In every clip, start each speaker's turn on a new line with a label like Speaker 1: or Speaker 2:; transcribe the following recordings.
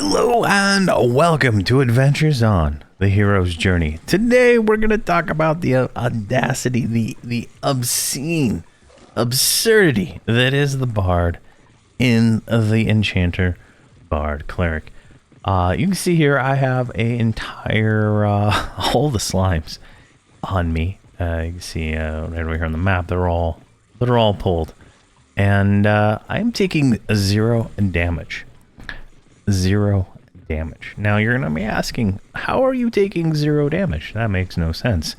Speaker 1: Hello and welcome to Adventures on the Hero's Journey. Today we're going to talk about the audacity, the obscene absurdity that is the Bard in the Enchanter Bard Cleric. You can see here I have an entire all the slimes on me. You can see right over here on the map, they're all pulled. And I'm taking 0 damage. 0 damage. Now you're gonna be asking, how are you taking 0 damage? That makes no sense.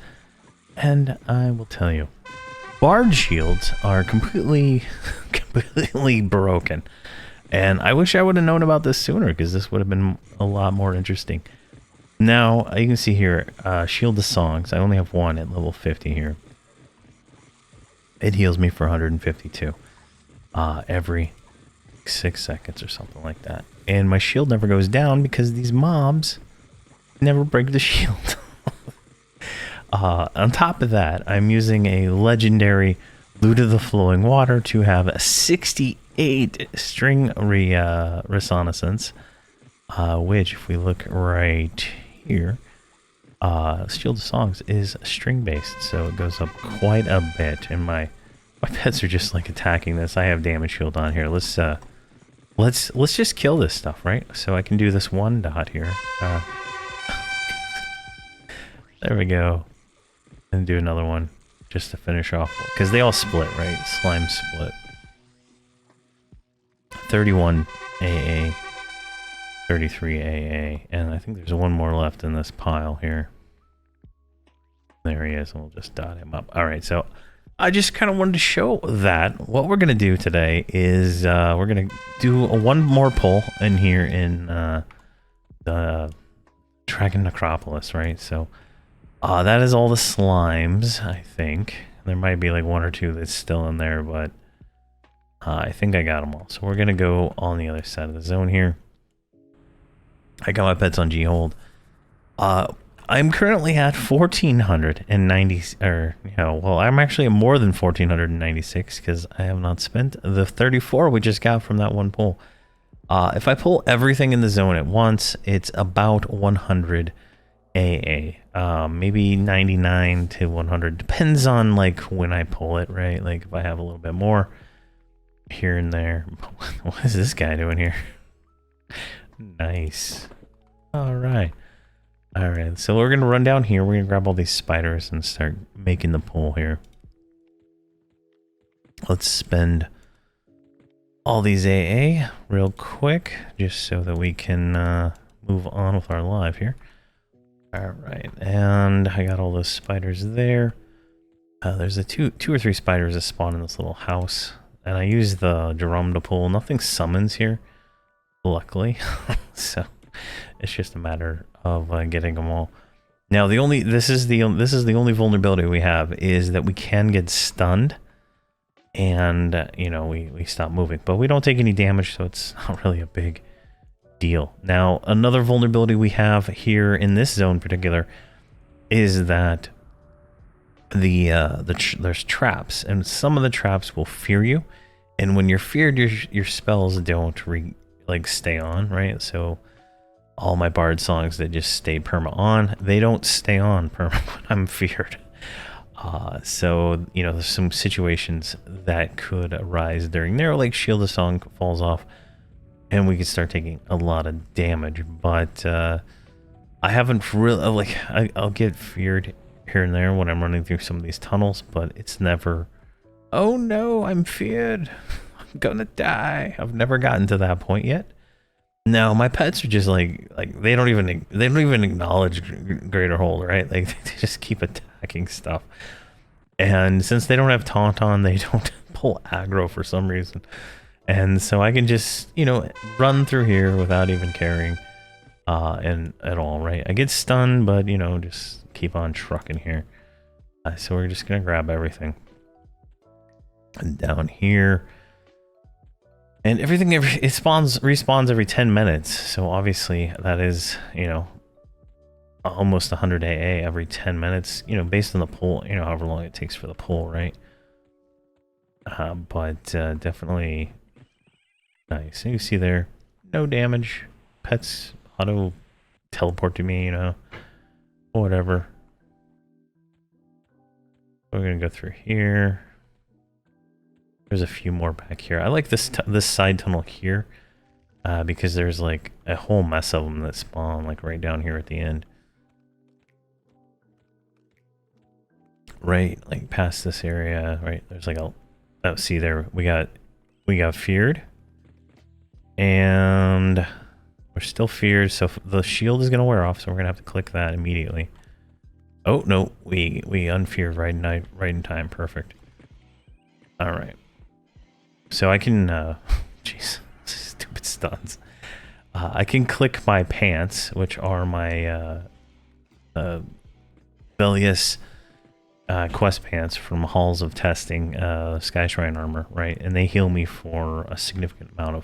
Speaker 1: And I will tell you. Bard shields are completely broken. And I wish I would have known about this sooner, because this would have been a lot more interesting. Now, you can see here, Shield of Songs. I only have one at level 50 here. It heals me for 152 every 6 seconds or something like that. And my shield never goes down because these mobs never break the shield. On top of that, I'm using a legendary Lute of the Flowing Water to have a 68 string reconnaissance, which, if we look right here, Shield of Songs is string based, so it goes up quite a bit. And my pets are just like attacking this. I have damage shield on here. Let's just kill this stuff, right? So I can do this 1 dot here. There we go. And do another one just to finish off, because they all split, right? Slime split. 31 AA, 33 AA, and I think there's one more left in this pile here. There he is, and we'll just dot him up. All right, so I just kind of wanted to show that what we're going to do today is we're going to do one more pull in here in the Dragon Necropolis, right? So that is all the slimes, I think. There might be like 1 or 2 that's still in there, but I think I got them all. So we're going to go on the other side of the zone here. I got my pets on G-Hold. I'm currently at 1,490, or, you know, well, I'm actually at more than 1,496 because I have not spent the 34 we just got from that one pull. If I pull everything in the zone at once, it's about 100 AA, maybe 99 to 100. Depends on, like, when I pull it, right? Like, if I have a little bit more here and there. What is this guy doing here? Nice. All right. Alright, so we're going to run down here. We're going to grab all these spiders and start making the pull here. Let's spend all these AA real quick, just so that we can move on with our live here. Alright, and I got all those spiders there. There's a two or three spiders that spawn in this little house. And I use the drum to pull. Nothing summons here, luckily. So it's just a matter of getting them all. Now this is the only vulnerability we have, is that we can get stunned, and you know, we stop moving, but we don't take any damage, so it's not really a big deal. Now another vulnerability we have here in this zone in particular is that there's traps, and some of the traps will fear you, and when you're feared, your spells don't stay on, right? So all my bard songs that just stay perma on, they don't stay on perma when I'm feared. So, you know, there's some situations that could arise during there, like Shield of Song falls off, and we could start taking a lot of damage. But I haven't really, I'll get feared here and there when I'm running through some of these tunnels, but it's never, oh no, I'm feared, I'm gonna die. I've never gotten to that point yet. No, my pets are just like they don't even acknowledge Greater Hold, right? Like, they just keep attacking stuff. And since they don't have taunt on, they don't pull aggro for some reason. And so I can just, you know, run through here without even caring and at all, right? I get stunned, but, you know, just keep on trucking here. So we're just gonna grab everything. And down here, and everything, it respawns every 10 minutes. So obviously that is, you know, almost 100 AA every 10 minutes, you know, based on the pull, you know, however long it takes for the pull, right? But definitely nice. And you see there, no damage, pets auto teleport to me, you know, whatever. We're gonna go through here. There's a few more back here. I like this side tunnel here because there's like a whole mess of them that spawn like right down here at the end. Right, like past this area, right? There's like a, oh, see there, we got feared. And we're still feared, so the shield is gonna wear off, so we're gonna have to click that immediately. Oh no, we unfeared right in time, perfect. Alright. So I can, jeez, stupid stuns. I can click my pants, which are my rebellious quest pants from Halls of Testing, Sky Shrine armor, right? And they heal me for a significant amount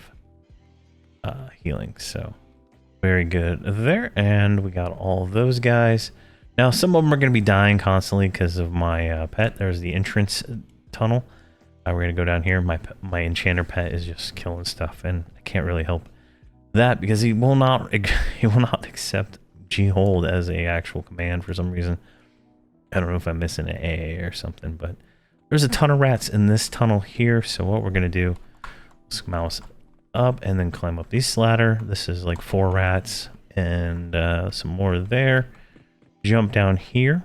Speaker 1: of healing, so very good there. And we got all of those guys. Now, some of them are going to be dying constantly because of my pet. There's the entrance tunnel. We're going to go down here. My enchanter pet is just killing stuff, and I can't really help that because he will not accept G-hold as a actual command for some reason. I don't know if I'm missing an AA or something, but there's a ton of rats in this tunnel here. So what we're going to do is mouse up and then climb up this ladder. This is like 4 rats and some more there. Jump down here.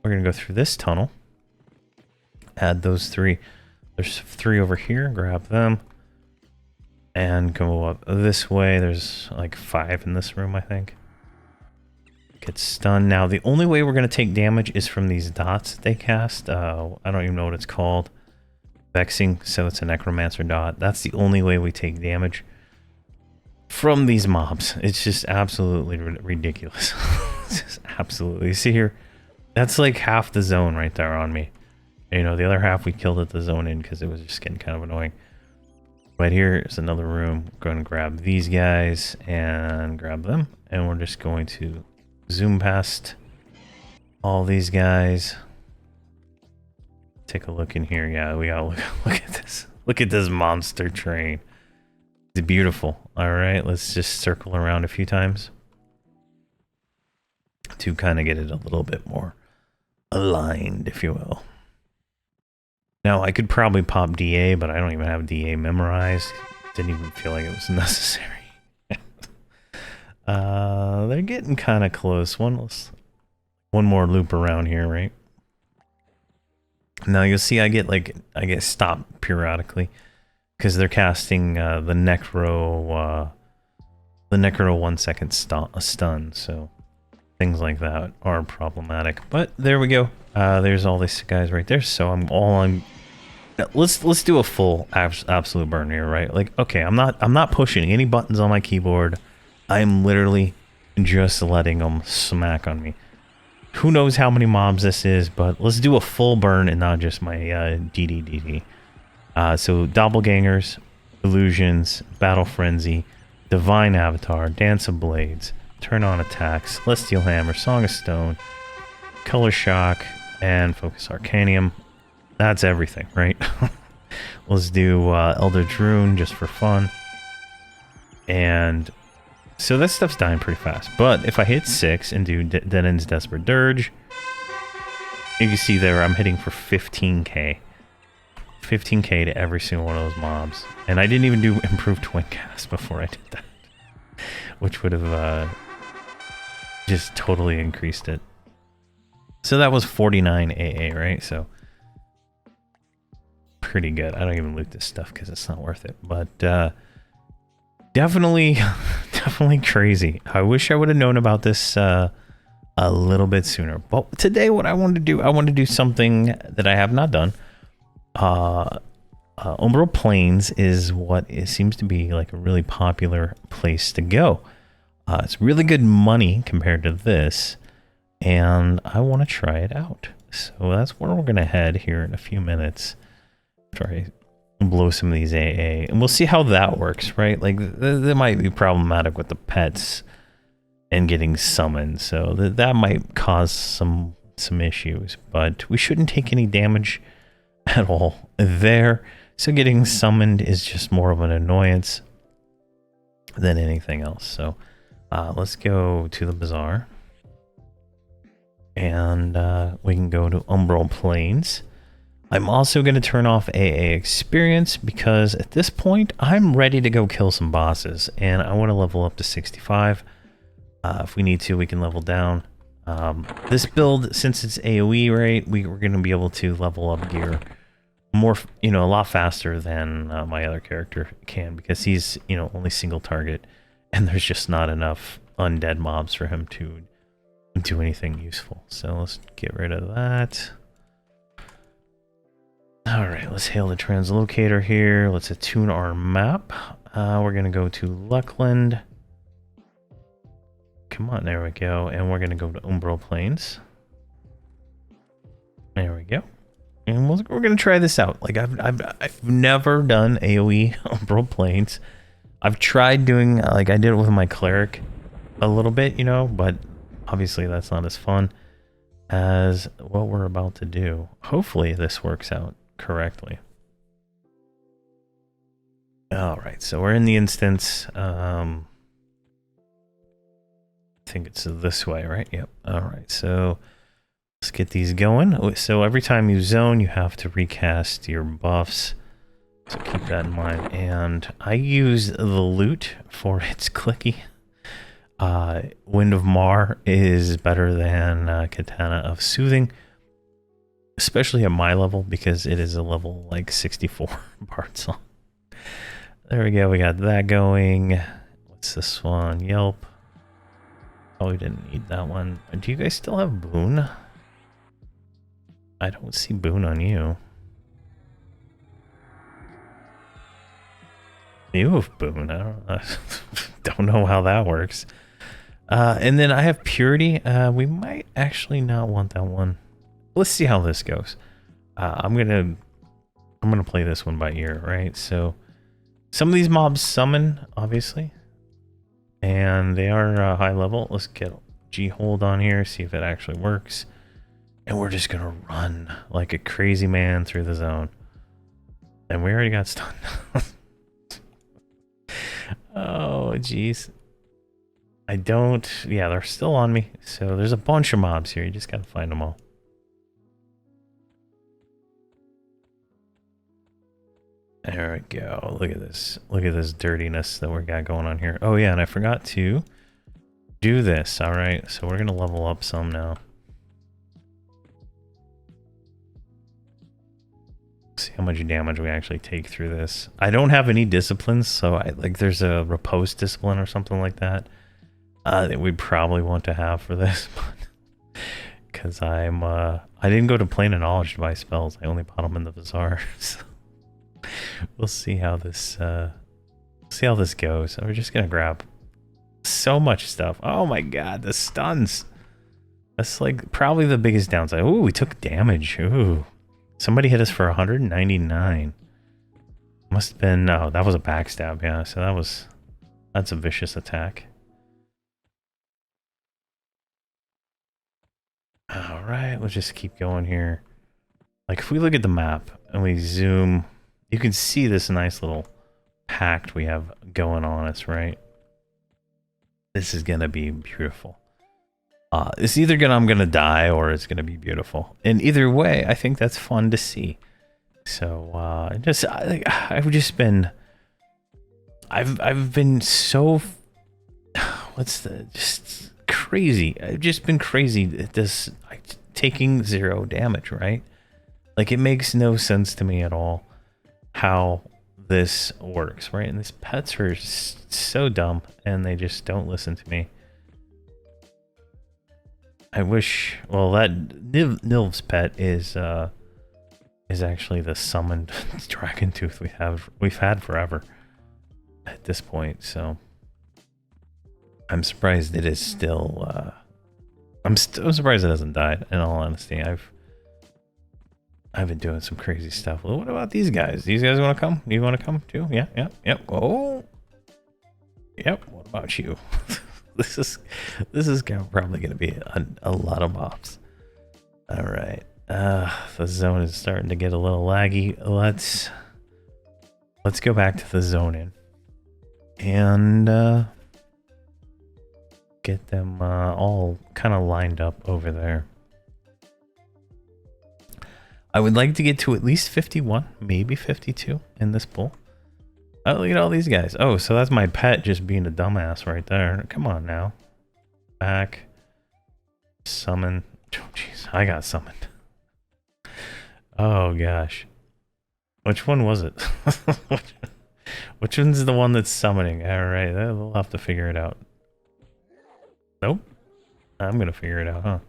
Speaker 1: We're going to go through this tunnel. Add those 3. There's 3 over here. Grab them. And go up this way. There's like 5 in this room, I think. Get stunned. Now, the only way we're going to take damage is from these dots that they cast. I don't even know what it's called. Vexing, so it's a necromancer dot. That's the only way we take damage from these mobs. It's just absolutely ridiculous. It's just absolutely. You see here, that's like half the zone right there on me. You know, the other half we killed at the zone in because it was just getting kind of annoying. Right here is another room. I'm going to grab these guys and grab them. And we're just going to zoom past all these guys. Take a look in here. Yeah, we gotta look at this. Look at this monster train. It's beautiful. All right, let's just circle around a few times to kind of get it a little bit more aligned, if you will. Now, I could probably pop DA, but I don't even have DA memorized. Didn't even feel like it was necessary. They're getting kind of close. One more loop around here, right? Now you'll see I get stopped periodically because they're casting the necro 1 second stun, so things like that are problematic. But there we go. There's all these guys right there. So let's do a full absolute burn here, right? Like, okay, I'm not pushing any buttons on my keyboard. I'm literally just letting them smack on me. Who knows how many mobs this is, but let's do a full burn and not just my DDDD. So Doppelgangers, Illusions, Battle Frenzy, Divine Avatar, Dance of Blades, Turn on Attacks, Celestial Hammer, Song of Stone, Color Shock, and Focus Arcanium. That's everything, right? Let's do Eldritch Rune just for fun. And so that stuff's dying pretty fast. But if I hit 6 and do Dead End's Desperate Dirge, you can see there I'm hitting for 15k. 15k to every single one of those mobs. And I didn't even do Improved Twin Cast before I did that. Which would have just totally increased it. So that was 49 AA, right? So pretty good. I don't even loot this stuff because it's not worth it. But definitely crazy. I wish I would have known about this a little bit sooner. But today what I wanted to do something that I have not done. Umbral Plains is what it seems to be like a really popular place to go. It's really good money compared to this, and I want to try it out. So that's where we're going to head here in a few minutes. Try blow some of these AA, and we'll see how that works, right? Like, that might be problematic with the pets and getting summoned, so that might cause some issues, but we shouldn't take any damage at all there. So getting summoned is just more of an annoyance. than anything else. So let's go to the bazaar, and we can go to Umbral Plains. I'm also going to turn off AA experience because at this point I'm ready to go kill some bosses, and I want to level up to 65. If we need to, we can level down. This build, since it's AoE, right, we're going to be able to level up gear more, a lot faster than my other character can, because he's, only single target, and there's just not enough undead mobs for him to do anything useful. So let's get rid of that. Alright, let's hail the translocator here. Let's attune our map. We're going to go to Luckland. Come on, there we go. And we're going to go to Umbral Plains. There we go. And we're going to try this out. Like, I've never done AoE Umbral Plains. I've tried doing, like, I did it with my cleric a little bit, but obviously that's not as fun as what we're about to do. Hopefully this works out correctly. All right, so we're in the instance. I think it's this way, right? Yep. All right, so let's get these going. So every time you zone, you have to recast your buffs. So keep that in mind. And I use the loot for its clicky. Wind of Mar is better than Katana of Soothing, especially at my level, because it is a level like 64 bard song. There we go, we got that going. What's this one? Yelp. Oh, we didn't need that one. Do you guys still have Boon? I don't see Boon on you. You have Boon. I don't know how that works. And then I have Purity. We might actually not want that one. Let's see how this goes. I'm gonna play this one by ear, right? So some of these mobs summon, obviously, and they are high level. Let's get G hold on here, see if it actually works, and we're just gonna run like a crazy man through the zone. And we already got stunned. Oh jeez. Yeah, they're still on me. So there's a bunch of mobs here. You just gotta find them all. There we go. Look at this. Look at this dirtiness that we got going on here. Oh yeah, and I forgot to do this. All right, so we're gonna level up some now. See how much damage we actually take through this. I don't have any disciplines, so there's a repose discipline or something like that that we'd probably want to have for this, because I didn't go to plane of knowledge to buy spells. I only bought them in the bazaar. So we'll see how this goes. So we're just gonna grab so much stuff. Oh my god, the stuns. That's like probably the biggest downside. Ooh, we took damage. Ooh. Somebody hit us for 199. Must have been, no, that was a backstab, yeah. So that's a vicious attack. All right, let's just keep going here. Like if we look at the map and we zoom, you can see this nice little pact we have going on us, right? This is gonna be beautiful. It's either I'm gonna die or it's gonna be beautiful. And either way, I think that's fun to see. So I've been so just crazy. I've just been crazy at this, taking 0 damage, right? Like it makes no sense to me at all how this works, right? And these pets are so dumb and they just don't listen to me. I wish, well, that Nilv's pet is actually the summoned dragon tooth we've had forever at this point. So I'm surprised it is still. I'm surprised it hasn't died. In all honesty, I've been doing some crazy stuff. Well, what about these guys? These guys want to come? You want to come too? Yeah, yeah, yep. Oh, yep. What about you? This is probably going to be a lot of mobs. All right. The zone is starting to get a little laggy. Let's go back to the zone in. and get them all kind of lined up over there. I would like to get to at least 51, maybe 52 in this pool. Oh, look at all these guys. Oh, so that's my pet just being a dumbass right there. Come on now. Back. Summon. Oh, jeez, I got summoned. Oh, gosh. Which one was it? Which one's the one that's summoning? Alright, we'll have to figure it out. Nope. I'm gonna figure it out, huh?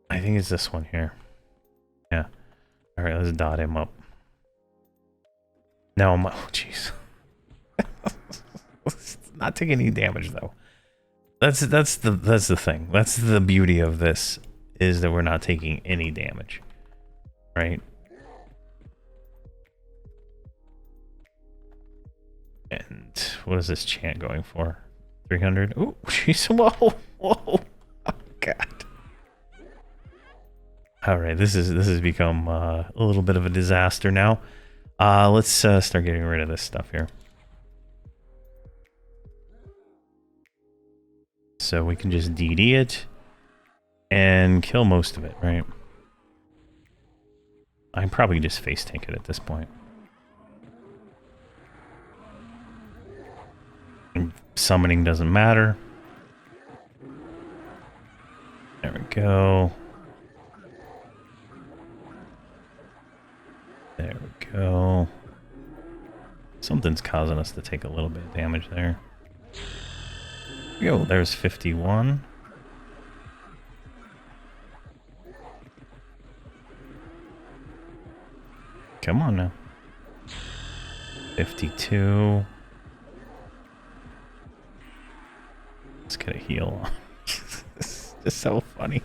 Speaker 1: I think it's this one here. Yeah. Alright, let's dot him up. Now I'm... Oh, jeez. It's not taking any damage, though. That's the thing. That's the beauty of this, is that we're not taking any damage. Right? And what is this chant going for? 300? Oh, jeez. Whoa. Whoa. Oh, God. Alright, this has become a little bit of a disaster now. Let's start getting rid of this stuff here. So we can just DD it and kill most of it, right? I can probably just face tank it at this point. And summoning doesn't matter. There we go. There we go. Something's causing us to take a little bit of damage there. Yo, there's 51. Come on now. 52. Let's get a heal on. This is so funny.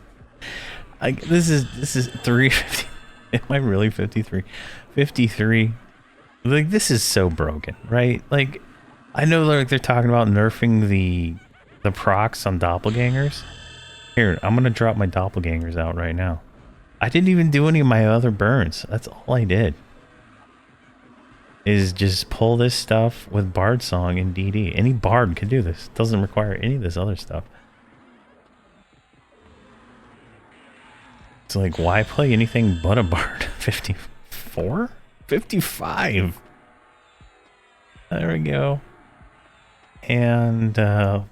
Speaker 1: This is 350. Am I really 53? 53. Like, this is so broken, right? Like, I know like they're talking about nerfing the procs on doppelgangers. Here, I'm gonna drop my doppelgangers out right now. I didn't even do any of my other burns. That's all I did. Is just pull this stuff with Bard Song and DD. Any Bard can do this. It doesn't require any of this other stuff. It's like, why play anything but a Bard? 54? 55. There we go. And done.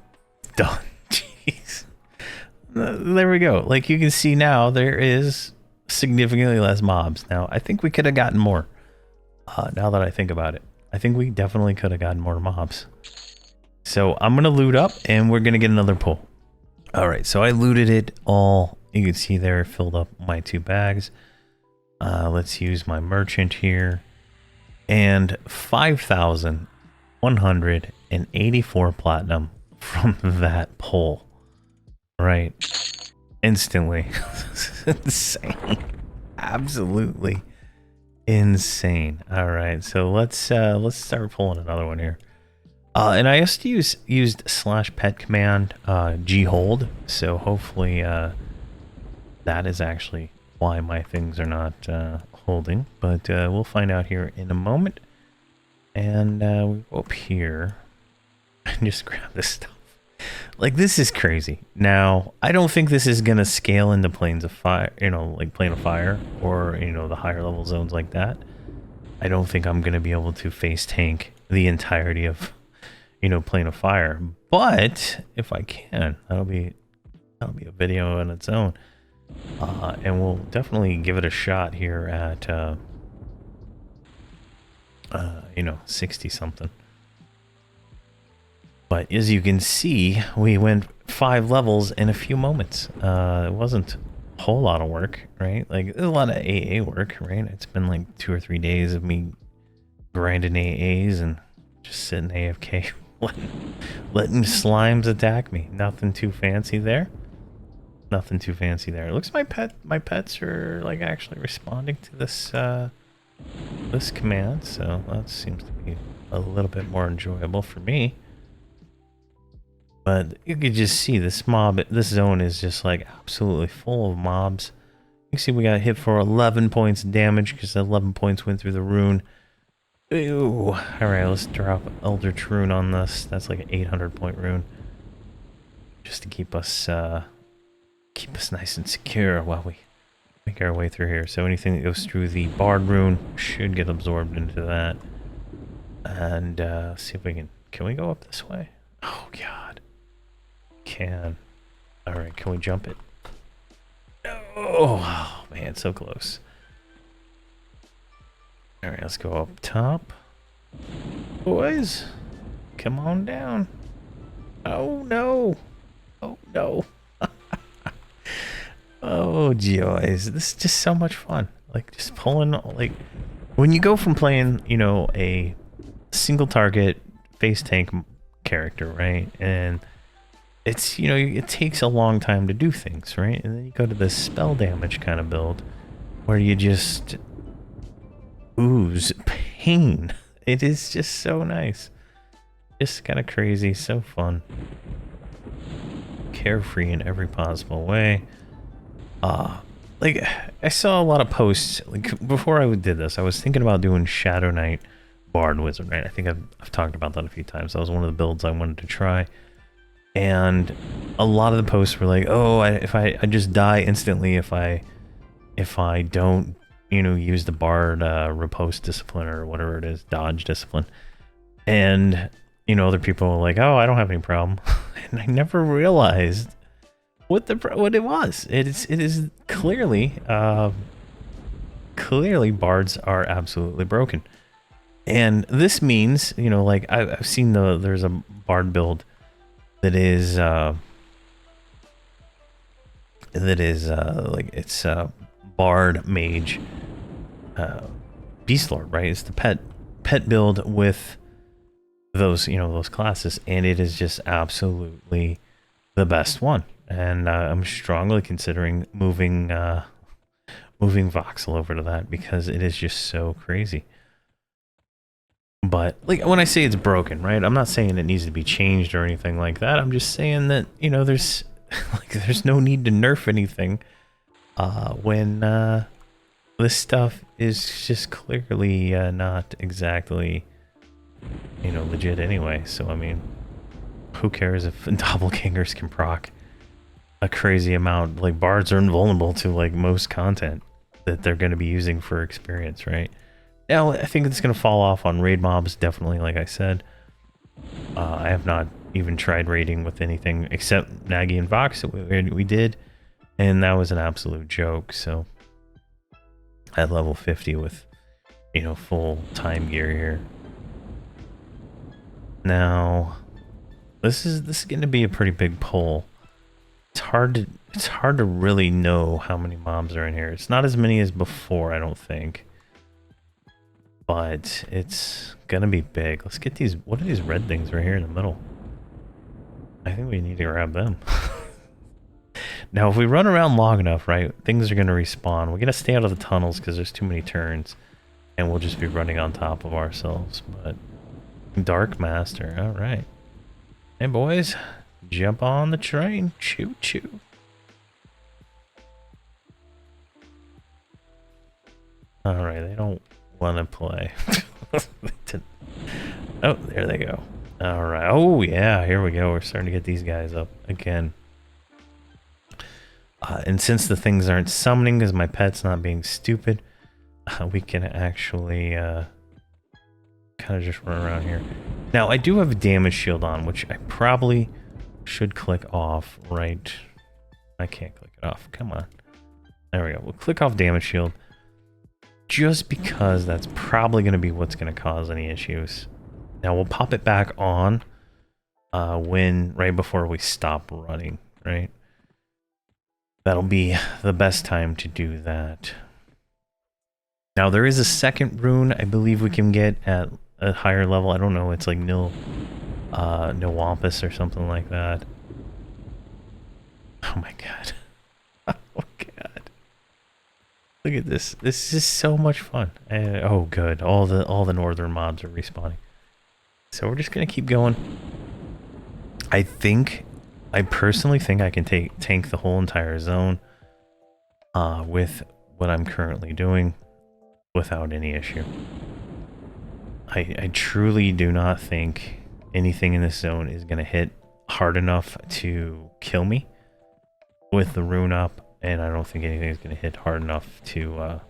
Speaker 1: Jeez. There we go. Like, you can see now there is significantly less mobs. Now, I think we could have gotten more. Now that I think about it, I think we definitely could have gotten more mobs. So I'm gonna loot up and we're gonna get another pull. All right, so I looted it all. You can see there, filled up my 2 bags. Let's use my merchant here. And 5,184 platinum from that pull. Right. Instantly. Insane. Absolutely insane. All right, so let's start pulling another one here. And I just used /pet command G hold, so hopefully that is actually why my things are not holding, but we'll find out here in a moment. And we go up here and just grab this stuff. Like, this is crazy. Now, I don't think this is gonna scale into Planes of Fire, you know, like Plane of Fire, or, you know, the higher level zones like that. I don't think I'm gonna be able to face tank the entirety of, you know, Plane of Fire. But if I can, that'll be a video on its own. And we'll definitely give it a shot here at you know, 60 something. But as you can see, we went 5 levels in a few moments. It wasn't a whole lot of work, right? Like, a lot of AA work, right? It's been like 2 or 3 days of me grinding AAs and just sitting AFK, letting slimes attack me. Nothing too fancy there. Nothing too fancy there. It looks my pets are like actually responding to this this command, so that seems to be a little bit more enjoyable for me. But you can just see this zone is just like absolutely full of mobs. You can see we got hit for 11 points damage because 11 points went through the rune. Ew. Alright, let's drop Eldritch Rune on this. That's like an 800 point rune. Just to keep us nice and secure while we make our way through here. So anything that goes through the Bard rune should get absorbed into that. And see if we can we go up this way? Oh god. Can. Alright, can we jump it? No! Oh man, so close. Alright, let's go up top. Boys, come on down. Oh no! Oh no! Oh joys, this is just so much fun. Like just pulling, like when you go from playing, you know, a single target face tank character, right? And it's, you know, it takes a long time to do things, right? And then you go to the spell damage kind of build where you just ooze pain. It is just so nice. Just kind of crazy, so fun. Carefree in every possible way. Like, I saw a lot of posts, like, before I did this, I was thinking about doing Shadow Knight Bard Wizard, right? I think I've talked about that a few times. That was one of the builds I wanted to try. And a lot of the posts were like, oh, I just die instantly if I don't, you know, use the Bard riposte discipline or whatever it is, dodge discipline. And, you know, other people were like, oh, I don't have any problem. And I never realized what it was. It is clearly clearly bards are absolutely broken. And this means, you know, like I've seen there's a bard build that is like it's bard mage beast lord, right? It's the pet build with those, you know, those classes, and it is just absolutely the best one. And I'm strongly considering moving Voxel over to that because it is just so crazy. But like when I say it's broken, right? I'm not saying it needs to be changed or anything like that. I'm just saying that, you know, there's there's no need to nerf anything when this stuff is just clearly not exactly, you know, legit anyway. So I mean, who cares if doppelgangers can proc a crazy amount? Like bards are invulnerable to like most content that they're going to be using for experience, right? Now I think it's going to fall off on raid mobs, definitely. Like I said, I have not even tried raiding with anything except Nagi and Vox that we did, and that was an absolute joke. So at level 50 with, you know, full time gear here. Now this is going to be a pretty big pull. It's hard to really know how many mobs are in here. It's not as many as before, I don't think. But it's gonna be big. Let's get these. What are these red things right here in the middle? I think we need to grab them. Now, if we run around long enough, right, things are gonna respawn. We're gonna stay out of the tunnels because there's too many turns, and we'll just be running on top of ourselves. But Dark Master, all right. Hey boys, jump on the train. Choo choo. All right, they don't want to play. Oh, there they go. All right. Oh yeah, here we go. We're starting to get these guys up again. And since the things aren't summoning because my pet's not being stupid, we can actually kind of just run around here. Now I do have a damage shield on, which I probably should click off, right? I can't click it off. Come on. There we go. We'll click off damage shield. Just because that's probably going to be what's going to cause any issues. Now we'll pop it back on right before we stop running, right? That'll be the best time to do that. Now there is a second rune I believe we can get at a higher level. I don't know, it's like Nilwampus or something like that. Oh my god. Oh god. Look at this. This is so much fun. Oh, good. All the northern mobs are respawning. So we're just gonna keep going. I personally think I can tank the whole entire zone with what I'm currently doing without any issue. I truly do not think anything in this zone is going to hit hard enough to kill me with the rune up, and I don't think anything is going to hit hard enough to,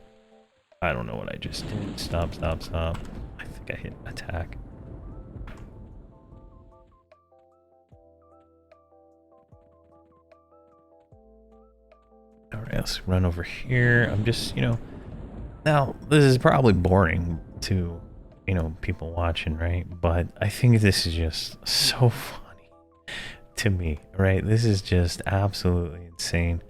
Speaker 1: I don't know what I just did. Stop, stop, stop. I think I hit attack. Alright, let's run over here. I'm just, now, this is probably boring to, people watching, right? But I think this is just so funny to me, right? This is just absolutely insane.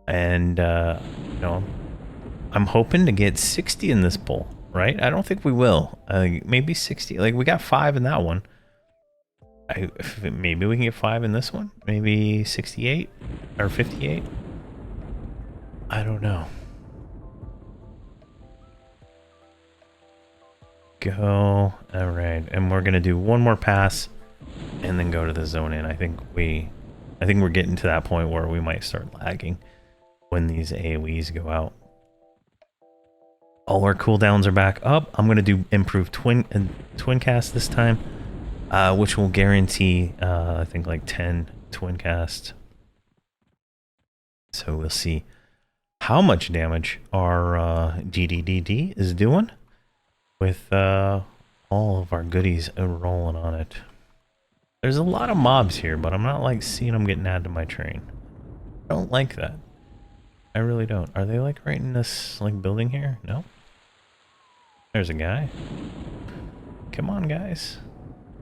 Speaker 1: And, I'm hoping to get 60 in this bowl, right? I don't think we will. Maybe 60. Like, we got 5 in that one. Maybe we can get 5 in this one? Maybe 68 or 58? I don't know. Go. All right, and we're gonna do one more pass, and then go to the zone in. I think we're getting to that point where we might start lagging when these AOE's go out. All our cooldowns are back up. I'm gonna do improved twin cast this time, which will guarantee I think like 10 twin casts. So we'll see how much damage our DDDD is doing with all of our goodies rolling on it. There's a lot of mobs here, but I'm not like seeing them getting added to my train. I don't like that. I really don't. Are they like right in this like building here? No? There's a guy. Come on, guys.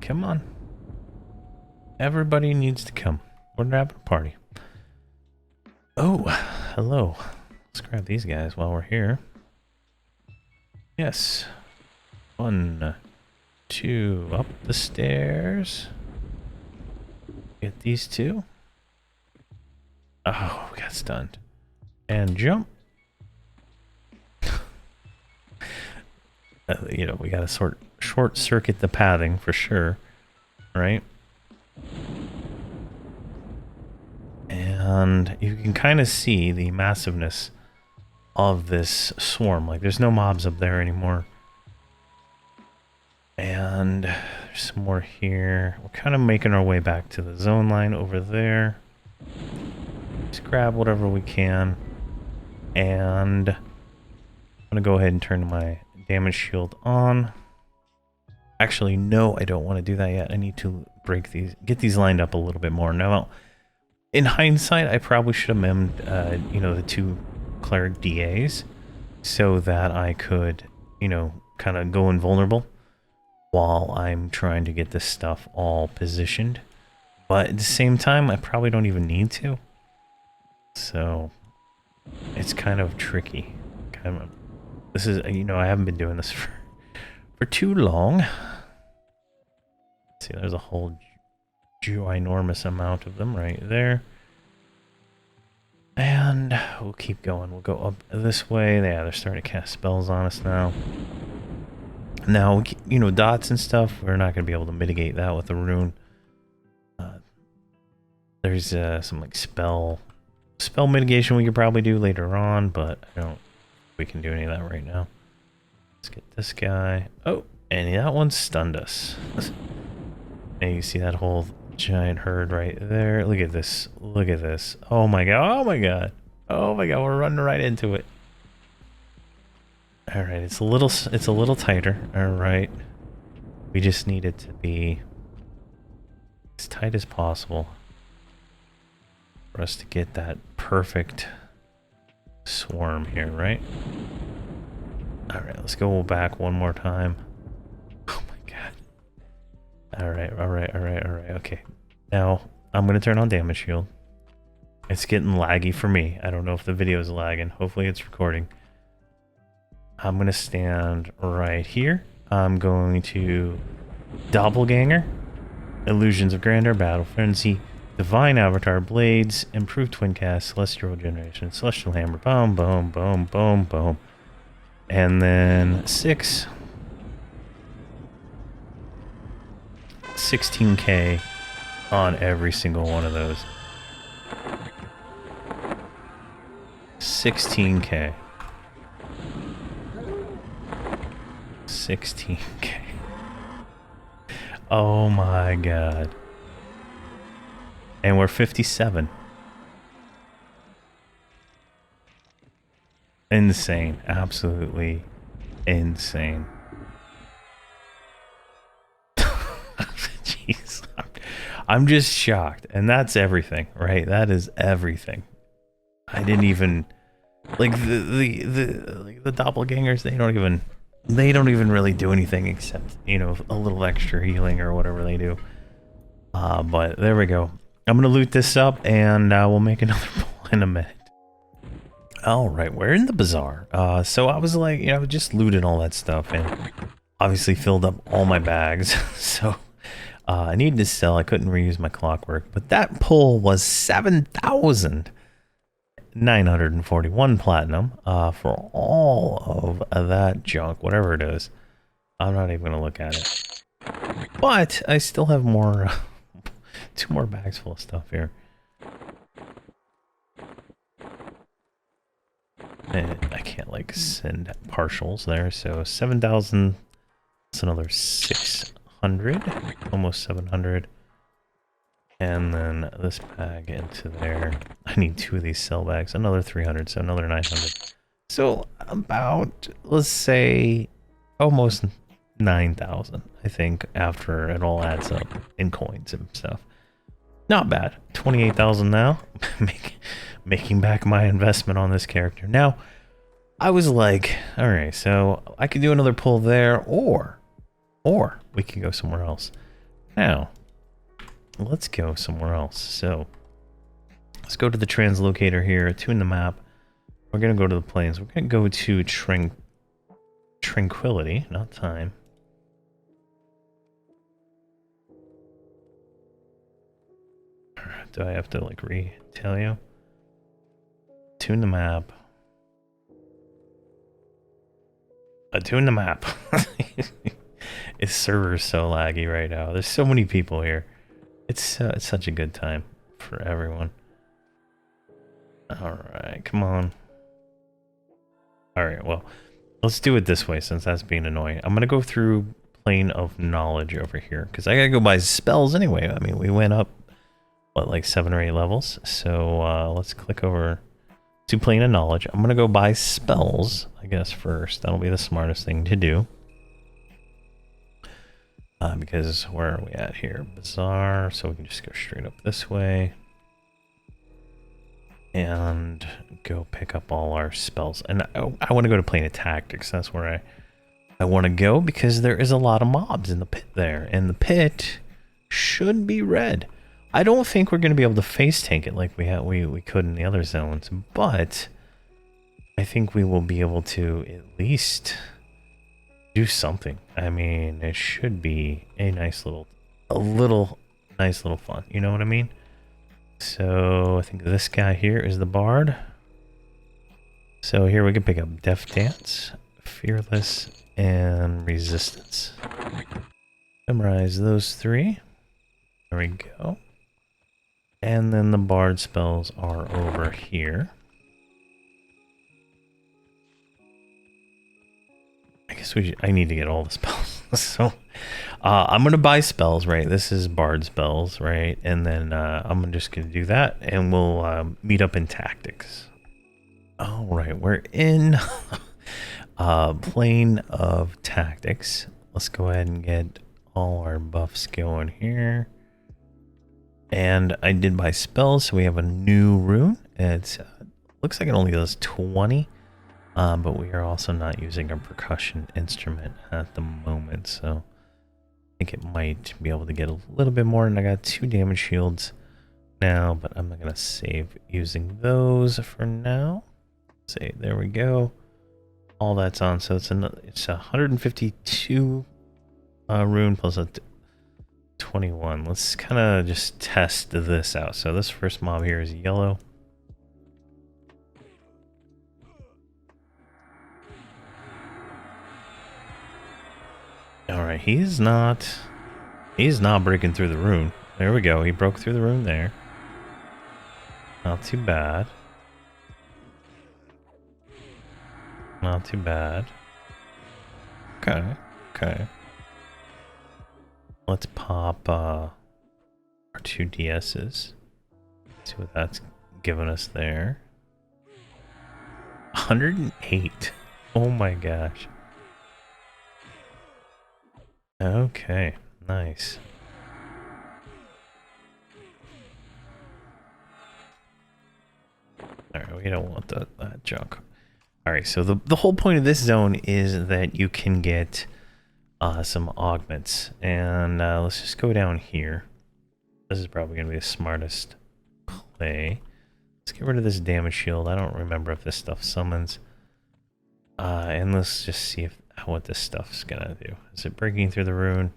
Speaker 1: Come on. Everybody needs to come. We're having a party. Oh, hello. Let's grab these guys while we're here. Yes. 1, 2, up the stairs. Get these 2. Oh, we got stunned. And jump. We gotta short circuit the pathing for sure, right? And you can kind of see the massiveness of this swarm. Like, there's no mobs up there anymore. And there's some more here. We're kind of making our way back to the zone line over there. Just grab whatever we can. And I'm gonna go ahead and turn my damage shield on. Actually, no, I don't want to do that yet. I need to get these lined up a little bit more. Now, in hindsight, I probably should have memmed, the 2 cleric DAs so that I could, kind of go invulnerable while I'm trying to get this stuff all positioned. But at the same time, I probably don't even need to. So it's kind of tricky. This is, I haven't been doing this for too long. Let's see, there's a whole ginormous amount of them right there. And we'll keep going. We'll go up this way. Yeah, they're starting to cast spells on us now. Now, dots and stuff, we're not going to be able to mitigate that with the rune. There's some like spell mitigation we could probably do later on, but I don't think we can do any of that right now. Let's get this guy. Oh, and that one stunned us. And you see that whole giant herd right there. Look at this. Look at this. Oh my god. Oh my god. Oh my god. We're running right into it. All right. It's a little tighter. All right. We just need it to be as tight as possible for us to get that perfect swarm here, right? All right. Let's go back one more time. Oh my god. All right. All right. All right. All right. Okay. Now, I'm going to turn on damage shield. It's getting laggy for me. I don't know if the video is lagging. Hopefully it's recording. I'm going to stand right here. I'm going to Doppelganger, Illusions of Grandeur, Battle Frenzy, Divine Avatar, Blades, Improved Twin Cast, Celestial Regeneration, Celestial Hammer, boom, boom, boom, boom, boom. And then 16k on every single one of those. 16k. 16k. Oh my god. And we're 57. Insane. Absolutely insane. Jeez. I'm just shocked. And that's everything, right? That is everything. I didn't even like the doppelgangers, they don't even really do anything except, you know, a little extra healing or whatever they do. But there we go. I'm gonna loot this up and we'll make another pull in a minute. All right, we're in the bazaar. So I was like, you know, just looted all that stuff and obviously filled up all my bags. So I needed to sell. I couldn't reuse my clockwork, but that pull was 7,941 platinum for all of that junk, whatever it is. I'm not even gonna look at it. But I still have more, 2 more bags full of stuff here. And I can't like send partials there, so 7,000. That's another 600, almost 700. And then this bag into there. I need 2 of these cell bags, another 300, so another 900. So about, let's say, almost 9,000, I think, after it all adds up in coins and stuff. Not bad. 28,000 now. Making back my investment on this character. Now, I was like, all right, so I could do another pull there, or we can go somewhere else. Now, let's go somewhere else. So, let's go to the translocator here, tune the map. We're going to go to the plains. We're going to go to Tranquility, not time. Do I have to, like, retell you? Tune the map. Tune the map. This server's so laggy right now. There's so many people here. It's such a good time for everyone. Alright, come on. Alright, well, let's do it this way since that's being annoying. I'm gonna go through Plane of Knowledge over here, because I gotta go buy spells anyway. I mean, we went up, what, like 7 or 8 levels? So let's click over to Plane of Knowledge. I'm gonna go buy spells, I guess, first. That'll be the smartest thing to do. Because where are we at here? Bazaar, so we can just go straight up this way. And go pick up all our spells. And I want to go to Plane of Tactics. That's where I want to go, because there is a lot of mobs in the pit there. And the pit should be red. I don't think we're going to be able to face tank it like we could in the other zones. But I think we will be able to at least do something. I mean, it should be a nice little fun. You know what I mean? So I think this guy here is the bard. So here we can pick up Death Dance, Fearless, and Resistance. Memorize those 3. There we go. And then the bard spells are over here. I guess I need to get all the spells. So I'm gonna buy spells, right? This is bard spells, right? And then I'm just gonna do that, and we'll meet up in tactics. All right, we're in Plane of Tactics. Let's go ahead and get all our buffs going here. And I did buy spells, so we have a new rune. It looks like it only does 20. But we are also not using a percussion instrument at the moment, so I think it might be able to get a little bit more. And I got 2 damage shields now, but I'm not going to save using those for now. Say, there we go. All that's on, so it's 152 rune plus a 21. Let's kind of just test this out. So this first mob here is yellow. All right, he's not breaking through the rune. There we go. He broke through the rune there. Not too bad. Not too bad. Okay. Let's pop our 2 DSs. See what that's given us there. 108. Oh my gosh. Okay, nice. Alright, we don't want that junk. Alright, so the whole point of this zone is that you can get some augments. And let's just go down here. This is probably going to be the smartest play. Let's get rid of this damage shield. I don't remember if this stuff summons. And let's just see what this stuff's going to do. Is it breaking through the rune?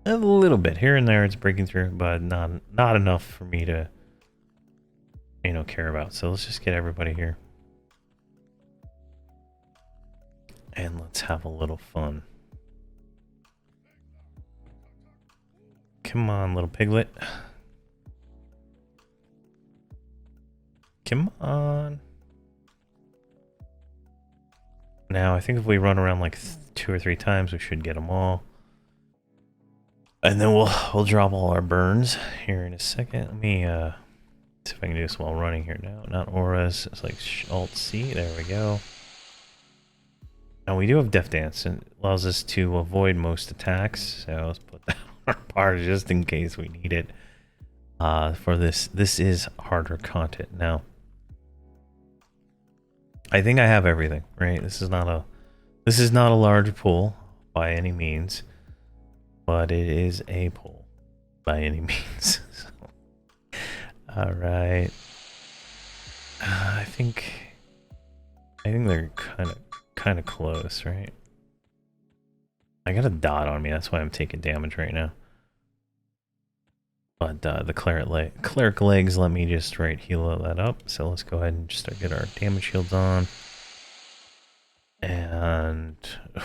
Speaker 1: A little bit here and there it's breaking through, but not enough for me to, you know, care about. So let's just get everybody here. And let's have a little fun. Come on, little piglet. Come on. Now, I think if we run around like 2 or 3 times, we should get them all. And then we'll drop all our burns here in a second. Let me see if I can do this while running here now. Not auras. It's like Alt-C. There we go. Now we do have Death Dance, and it allows us to avoid most attacks. So let's put that on our part just in case we need it. For this is harder content. Now, I think I have everything, right? This is not a large pool by any means, but it is a pool by any means. So, all right. I think they're kind of close, right? I got a dot on me, that's why I'm taking damage right now. But the cleric legs let me just heal that up. So let's go ahead and just start getting our damage shields on. And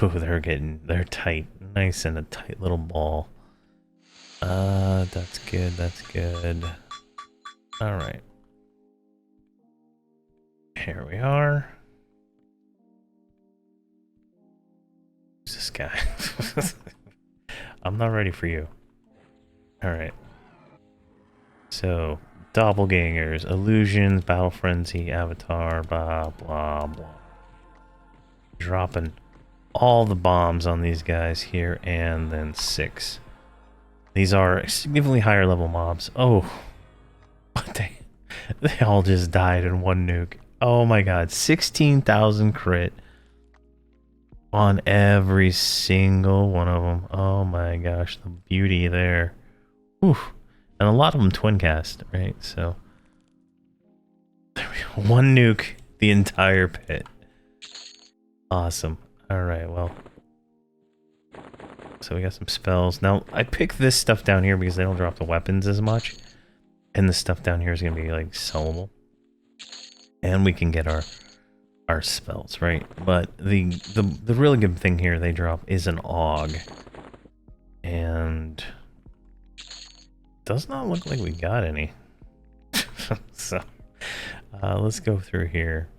Speaker 1: oh, they're tight, nice in a tight little ball. That's good. That's good. All right, here we are. Who's this guy? I'm not ready for you. All right. So, doppelgangers, illusions, battle frenzy, avatar, blah, blah, blah. Dropping all the bombs on these guys here, and then 6. These are significantly higher level mobs. Oh, but they all just died in one nuke. Oh my god, 16,000 crit on every single one of them. Oh my gosh, the beauty there. Oof. And a lot of them twin cast, right? So, there we go. One nuke, the entire pit. Awesome. Alright, well. So we got some spells. Now, I picked this stuff down here because they don't drop the weapons as much. And the stuff down here is going to be, like, sellable. And we can get our spells, right? But the really good thing here they drop is an AUG. And does not look like we got any. So, let's go through here.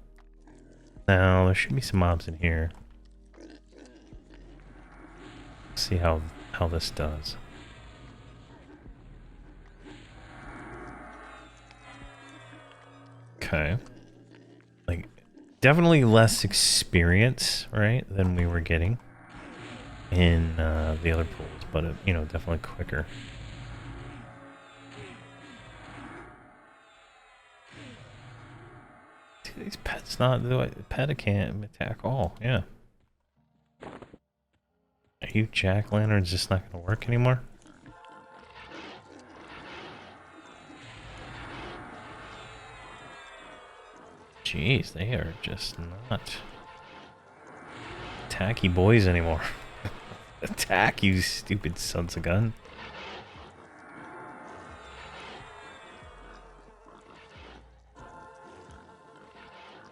Speaker 1: Now, there should be some mobs in here. See how this does. Okay. Like, definitely less experience, right, than we were getting in the other pools, but, you know, definitely quicker. These pets pet can't attack all, yeah. Are you jack-lanterns just not gonna work anymore? Jeez, they are just not tacky boys anymore. Attack, you stupid sons of gun.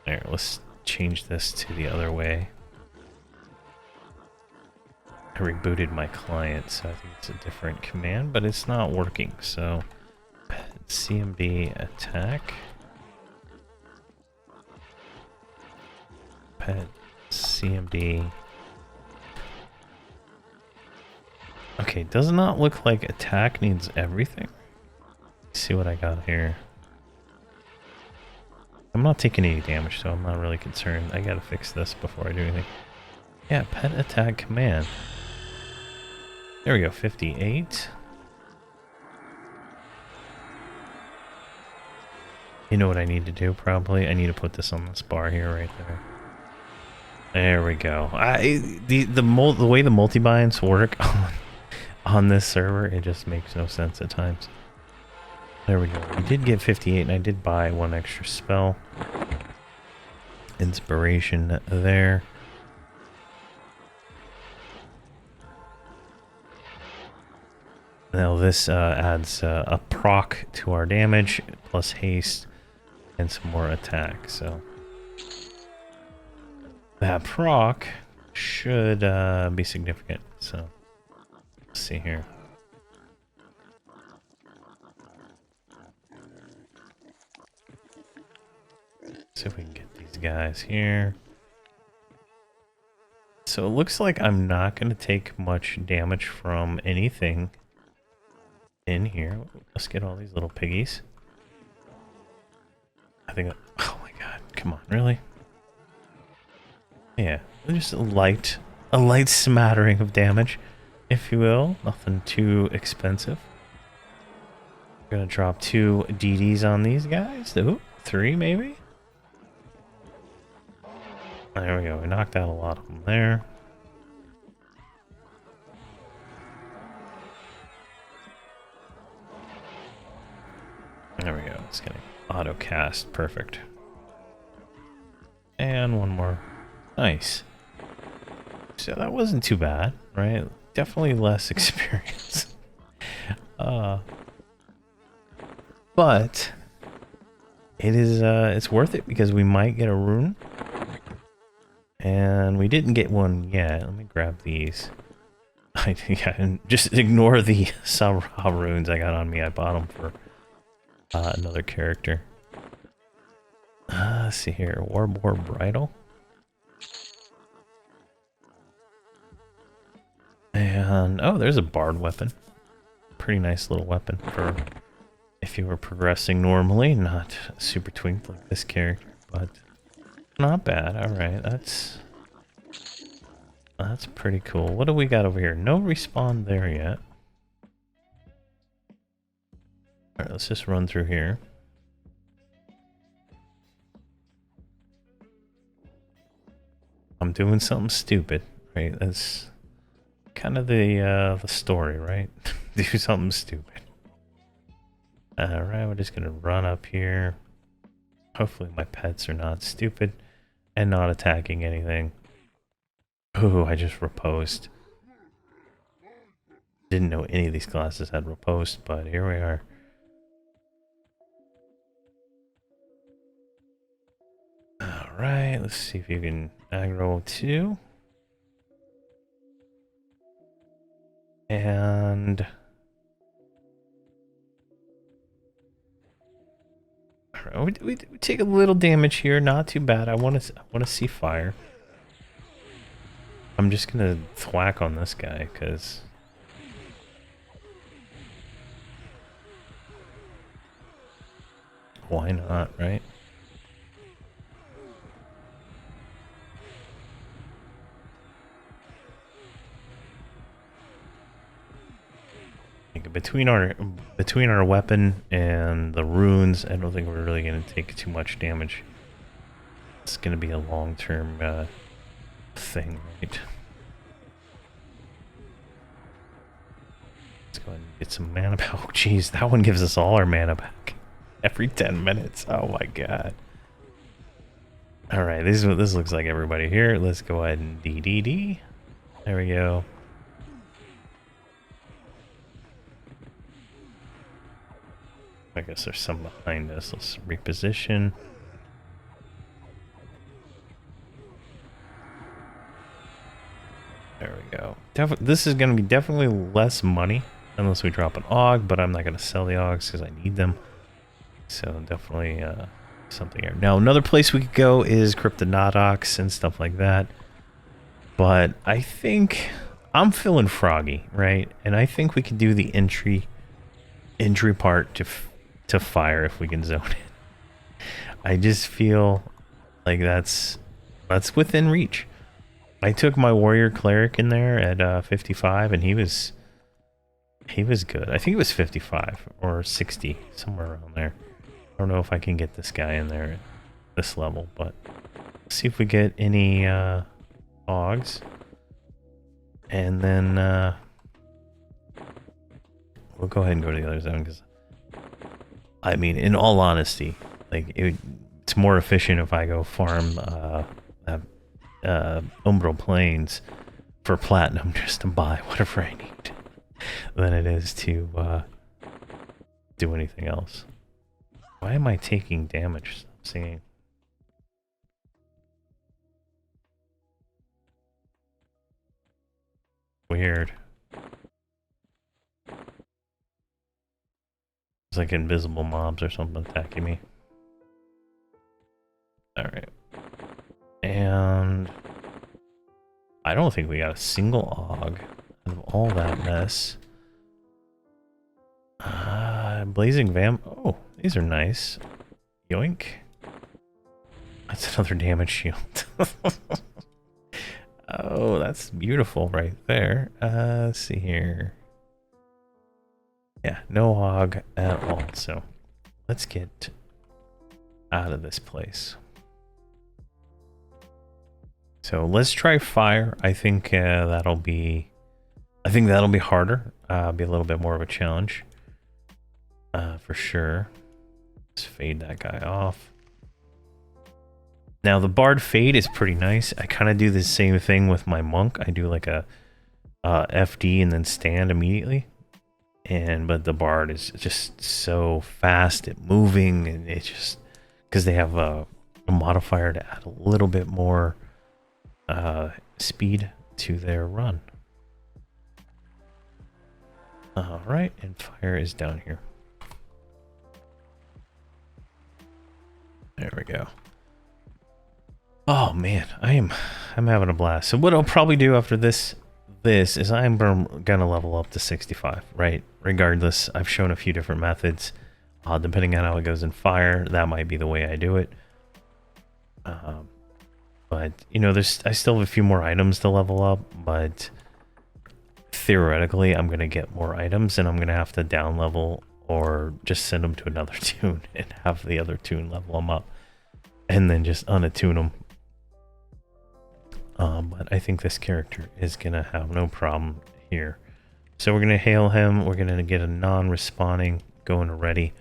Speaker 1: There, let's change this to the other way. I rebooted my client, so I think it's a different command, but it's not working, so CMB attack. pet CMD. Okay, does not look like attack needs everything. Let's see what I got here. I'm not taking any damage, so I'm not really concerned. I gotta fix this before I do anything. Yeah, pet attack command. There we go, 58. You know what I need to do, probably? I need to put this on this bar here, right there. There we go. The way the multi-binds work on this server, it just makes no sense at times. There we go. We did get 58, and I did buy one extra spell. Inspiration there. Now this adds a proc to our damage, plus haste, and some more attack, so... that proc should be significant, so... let's see here. See if we can get these guys here. So it looks like I'm not going to take much damage from anything in here. Let's get all these little piggies. I think... oh my god, come on, really? Yeah, just a light smattering of damage, if you will. Nothing too expensive. We're gonna drop 2 DDs on these guys. Ooh, 3 maybe? There we go, we knocked out a lot of them there. There we go, it's gonna auto cast, perfect. And one more. Nice. So that wasn't too bad, right? Definitely less experience. But it is it's worth it because we might get a rune. And we didn't get one yet. Let me grab these. Yeah, and just ignore the Sarah runes I got on me. I bought them for another character. Let's see here. Boar Bridle. And, oh, there's a bard weapon. Pretty nice little weapon for if you were progressing normally, not super twinked like this character, but not bad. Alright, that's pretty cool. What do we got over here? No respawn there yet. Alright, let's just run through here. I'm doing something stupid, right? That's kind of the story, right? Do something stupid. Alright, we're just gonna run up here. Hopefully my pets are not stupid and not attacking anything. Ooh, I just riposed. Didn't know any of these classes had riposte, but here we are. Alright, let's see if you can aggro 2. And we take a little damage here, not too bad. I want to see fire. I'm just gonna thwack on this guy because why not, right? Between our weapon and the runes, I don't think we're really going to take too much damage. It's going to be a long-term thing, right? Let's go ahead and get some mana back. Oh, jeez, that one gives us all our mana back every 10 minutes. Oh my god. All right, this is what this looks like, everybody. Here, let's go ahead and DDD. There we go. I guess there's some behind us. Let's reposition. There we go. This is going to be definitely less money unless we drop an AUG, but I'm not going to sell the AUGs because I need them. So definitely something here. Now, another place we could go is Cryptonodox and stuff like that. But I think I'm feeling froggy, right? And I think we could do the entry part to fire if we can zone it. I just feel like that's within reach. I took my warrior cleric in there at 55, and he was good. I think it was 55 or 60, somewhere around there. I don't know if I can get this guy in there at this level, but let's see if we get any hogs. And then we'll go ahead and go to the other zone, because I mean, in all honesty, like it's more efficient if I go farm Umbral Plains for platinum just to buy whatever I need than it is to do anything else. Why am I taking damage? Stop singing. Weird. It's like invisible mobs or something attacking me. Alright. And I don't think we got a single Og out of all that mess. Blazing Vam. Oh, these are nice. Yoink. That's another damage shield. Oh, that's beautiful right there. Let's see here. Yeah, no hog at all. So let's get out of this place. So let's try fire. I think that'll be harder. Be a little bit more of a challenge. For sure. Let's fade that guy off. Now the Bard fade is pretty nice. I kind of do the same thing with my monk. I do like a FD and then stand immediately. But the Bard is just so fast at moving, and it's just because they have a modifier to add a little bit more speed to their run. All right, and fire is down here. There we go. Oh man, I'm having a blast. So what I'll probably do after this is I'm gonna level up to 65, right? Regardless, I've shown a few different methods. Depending on how it goes in fire, that might be the way I do it. But you know, I still have a few more items to level up, but theoretically, I'm gonna get more items, and I'm gonna have to down level or just send them to another tune and have the other tune level them up, and then just unattune them. But I think this character is gonna have no problem here. So we're gonna hail him. We're gonna get a non-respawning going ready.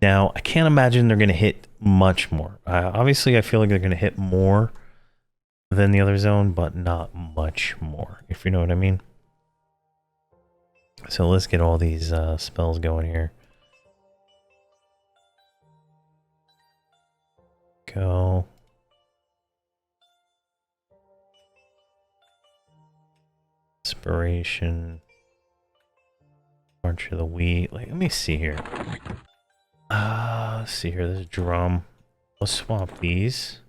Speaker 1: Now I can't imagine they're gonna hit much more. Obviously, I feel like they're gonna hit more than the other zone, but not much more, if you know what I mean. So let's get all these spells going here. Go. Inspiration. March of the Wheat. Like, let me see here. Let's see here. There's a drum. Let's swap these.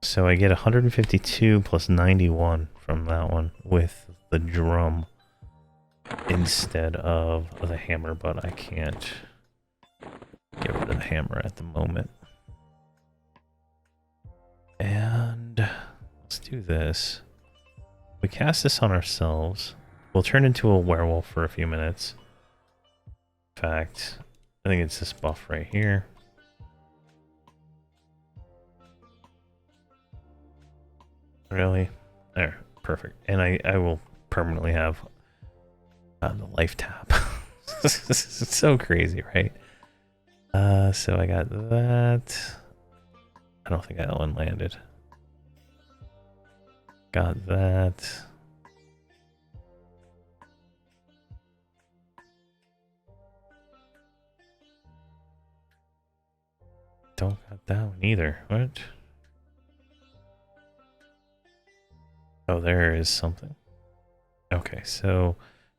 Speaker 1: So I get 152 plus 91 from that one with the drum instead of the hammer, but I can't get rid of the hammer at the moment. And let's do this. We cast this on ourselves. We'll turn into a werewolf for a few minutes. In fact, I think it's this buff right here. Really? There, perfect. And I will permanently have the life tap. It's so crazy, right? So I got that. I don't think that one landed. Got that. Don't got that one either. What? Oh, there is something. Okay, so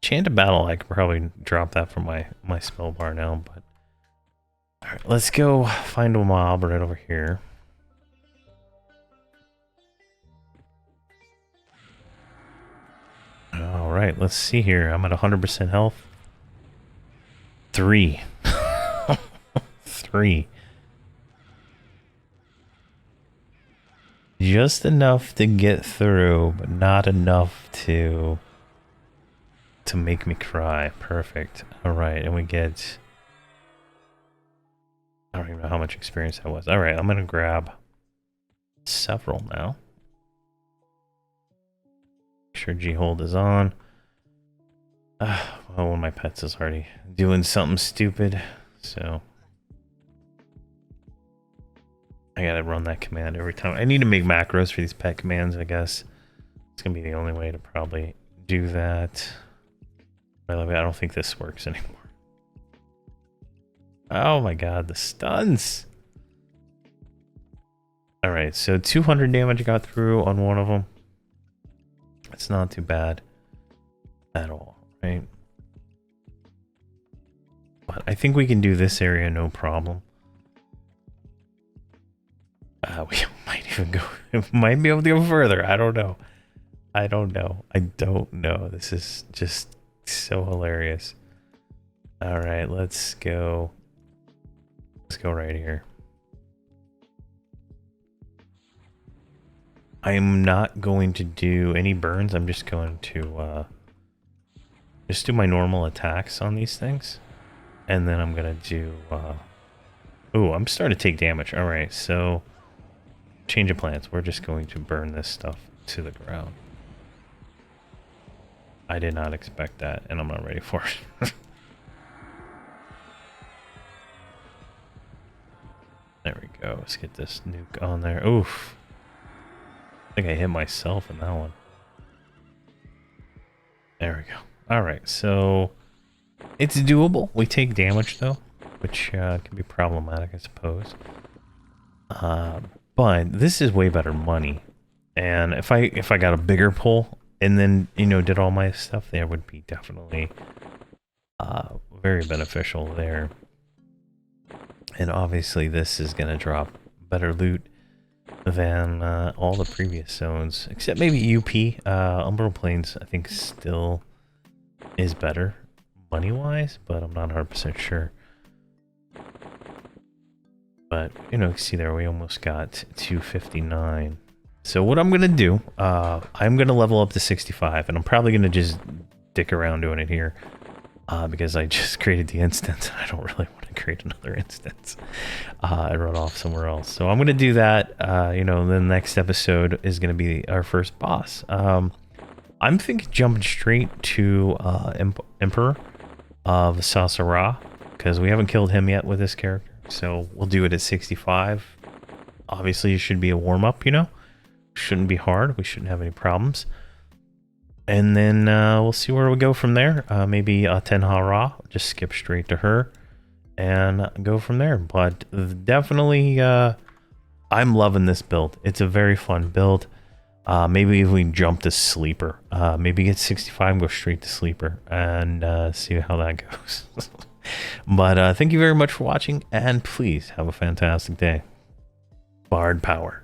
Speaker 1: Chant of Battle, I could probably drop that from my spell bar now, but alright, let's go find a mob right over here. Alright, let's see here. I'm at 100% health. 3. 3. Just enough to get through, but not enough to make me cry. Perfect. Alright, and we get... I don't even know how much experience that was. Alright, I'm gonna grab several now. Make sure G-Hold is on. Well, one of my pets is already doing something stupid, so... I gotta run that command every time. I need to make macros for these pet commands, I guess. It's gonna be the only way to probably do that. I don't think this works anymore. Oh my god, the stuns! Alright, so 200 damage got through on one of them. It's not too bad at all, right? But I think we can do this area no problem. We might even go, might be able to go further. I don't know. I don't know. This is just so hilarious. All right, let's go. Let's go right here. I'm not going to do any burns. I'm just going to just do my normal attacks on these things. And then I'm going to do... oh, I'm starting to take damage. All right, so... Change of plans. We're just going to burn this stuff to the ground. I did not expect that, and I'm not ready for it. There we go. Let's get this nuke on there. Oof. I think I hit myself in that one. There we go. Alright, so... It's doable. We take damage, though, which can be problematic, I suppose. But this is way better money, and if I got a bigger pull and then did all my stuff there, would be definitely very beneficial there. And obviously this is gonna drop better loot than all the previous zones, except maybe UP. Umbral Plains I think still is better money wise, but I'm not 100% sure. But, you can see there, we almost got 259. So what I'm going to do, I'm going to level up to 65, and I'm probably going to just dick around doing it here. Because I just created the instance, and I don't really want to create another instance. And run off somewhere else. So I'm going to do that. The next episode is going to be our first boss. I'm thinking jumping straight to Emperor of Sasara, because we haven't killed him yet with this character. So we'll do it at 65. Obviously, it should be a warm-up, Shouldn't be hard. We shouldn't have any problems. And then we'll see where we go from there. Maybe Tenhara, just skip straight to her and go from there. But definitely, I'm loving this build. It's a very fun build. Maybe if we jump to Sleeper. Maybe get 65 and go straight to Sleeper and see how that goes. But thank you very much for watching, and please have a fantastic day. Bard power.